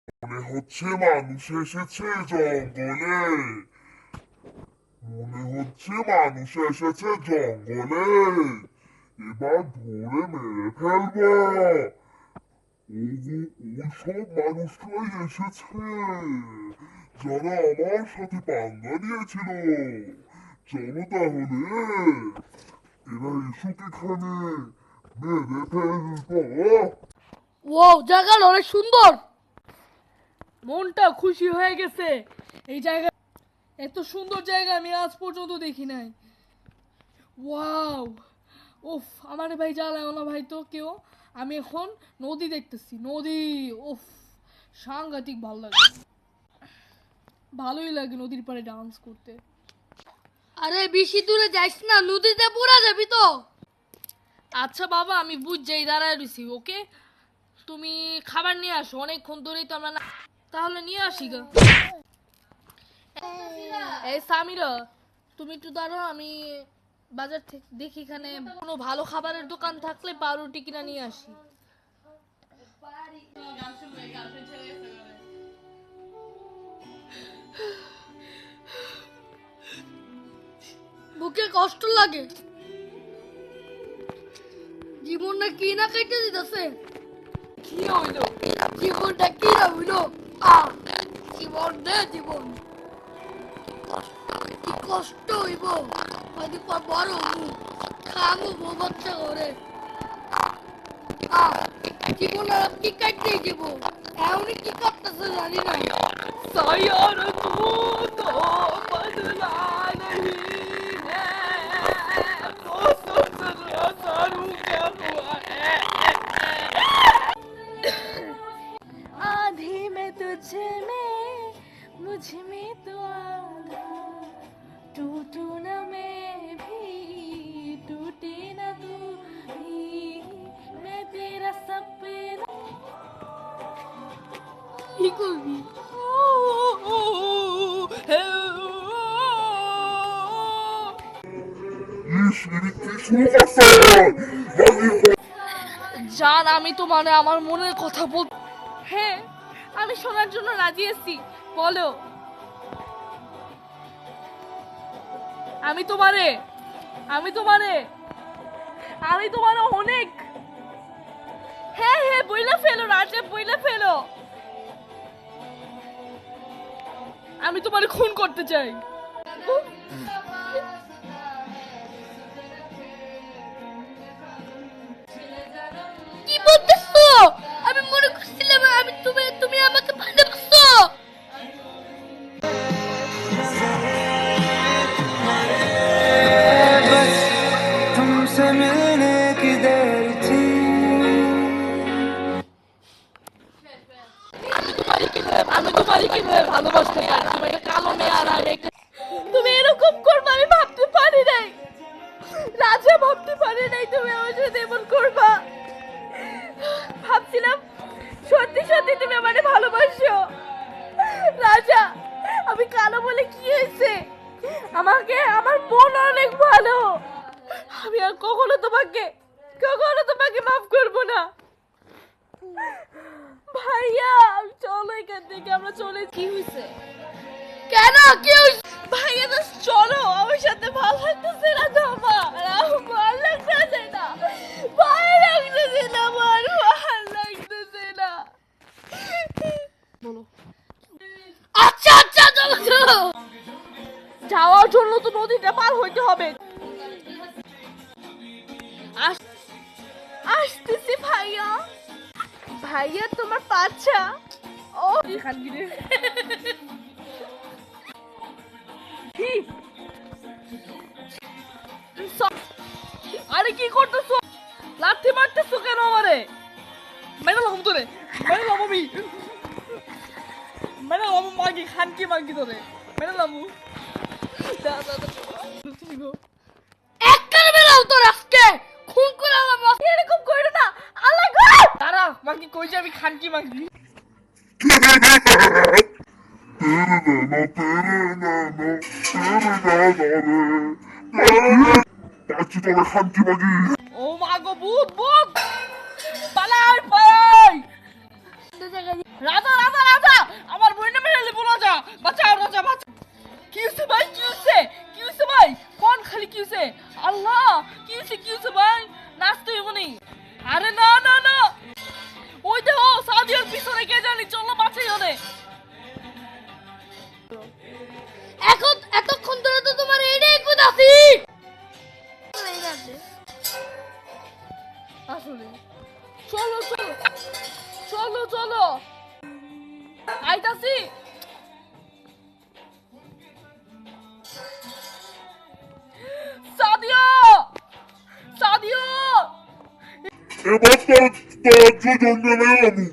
মনে হচ্ছে মানুষ এসেছে জঙ্গলে। মনে হচ্ছে মানুষ এসেছে জঙ্গলে। এবার ধরে মেরে ফেলবো। ওই সব মানুষরাই এসেছে যারা আমার সাথে পাঙ্গা নিয়েছিল। চলো তাহলে এরা এসুক এখানে, মেরে ফেলবো। ওয়াও, জায়গাটা অনেক সুন্দর। মনটা খুশি হয়ে গেছে। এই জায়গা, এত সুন্দর জায়গা আমি আজ পর্যন্ত দেখি নাই। ওয়াও, উফ, আমার ভাই জ্বালায় না ভাই তো কেউ। আমি এখন নদী দেখতেছি, নদী। উফ, সাংঘাতিক ভালো লাগে। ভালোই লাগে নদীর পাড়ে ডান্স করতে। আরে বেশি দূরে যাইস না, নদীতে পড়া যাবি তো। আচ্ছা বাবা, আমি বুঝ যাই, দাঁড়ায় রইছি। ওকে, তুমি খাবার নিয়ে আসো, অনেকক্ষণ ধরেই তো আমরা না। তাহলে নিয়ে আসি গা। এই সামিরা, তুমি একটু দাঁড়াও, আমি বাজার থেকে দেখি এখানে কোনো ভালো খাবারের দোকান থাকলে পাউরুটি কিনা নিয়ে আসি। বুকে কষ্ট লাগে, জীবনটা কি না কেটে দিতেছে। কি হইলো জীবনটা, কি না হইলো। জীবন দে, জীবন কি কষ্ট হইব। কয়দিন পর বড় হবো, খাবো বউ বাচ্চা করে। জীবন আর কি কাটতে দিব, এমনি কি করতেছে জানি না। সায়ার তু তো বদলা नहीं है, मौसम से सारू क्या हुआ है। आधी में तुझ में, मुझ में तो आधा, टूटू न मैं भी, टूटे न तू भी, मैं तेरा सपना। ये कोई জান, আমি তো মানে আমার মনের কথা বল। হ্যাঁ, আমি শোনার জন্য রাজি আছি, বলো। আমি তোমারে আমি তোমারে আমি তোমারে অনেক। হ্যাঁ হ্যাঁ, বইলা ফেলো রাজে, বইলা ফেলো। আমি তোমারে খুন করতে চাই। কি বলতেছো? আমি মনে করছিলাম আমি তুমি আমাকে ভালোবাসো। तुमसे मिलने की देर थी। আমি তোমারই কিভাবে ভালোবাসতে পারি? তুমি একটা কালো মেয়ে আর আমি একটা। তুমি এরকম করবে আমি ভাবতে পারি নাই রাজা, ভাবতে পারি নাই তুমি আমার সাথে এমন করবা। ভাবছিলাম সত্যি সত্যি তুমি আমাকে ভালোবাসো। রাজা, আমি কালো বলে কি হয়েছে? আমাকে আমার মন অনেক ভালো। আমি আর কখনো তোমাকে মাফ করবো না। ভাইয়া, চলো এখান থেকে, আমরা চলে। কি হয়েছে? কেন কি হয়েছে? ভাইয়া তো চলো, আমার সাথে ভালো লাগতেছে না তো। আমার ভালো লাগতেছে না, ভালো লাগতেছে না, আমার ভালো লাগতেছে না। বলো। আচ্ছা আচ্ছা, চলো চলো। যাওয়ার জন্য তো নদীটা পার হইতে হবে। আসতেছি ভাইয়া। ভাইয়া তোমার পাছা। ও এখান গিরে কি? আরে কি করতেছো? লাথি মারতেছো কেন আমারে? মেরে লাম তোরে, মেরে লাম আমি, মেরে লাম মাগি, খানকি মাগি তোরে মেরে লামু। একটা মেরাও তোর আজকে খুন করে আলাম। এরকম করো না, আল্লাহ গো। দাঁড়া মাগি, কই যাবি? খানকি মাগি। ও মা গো, ভূত ভূত, পালাই পালাই। রাজা রাজা রাজা আরে না না না, ওই দেখো সাদিয়ার পিছনে কে জানি, চলো বাঁচাই ওরে। এখন এতক্ষণ ধরে তো তোমার এটাই কুদাছি আসলে। চলো চলো চলো চলো, আইতাছি। সাদিয়া সাদিয়া, এবার তোর তোর জন্য নেই আমি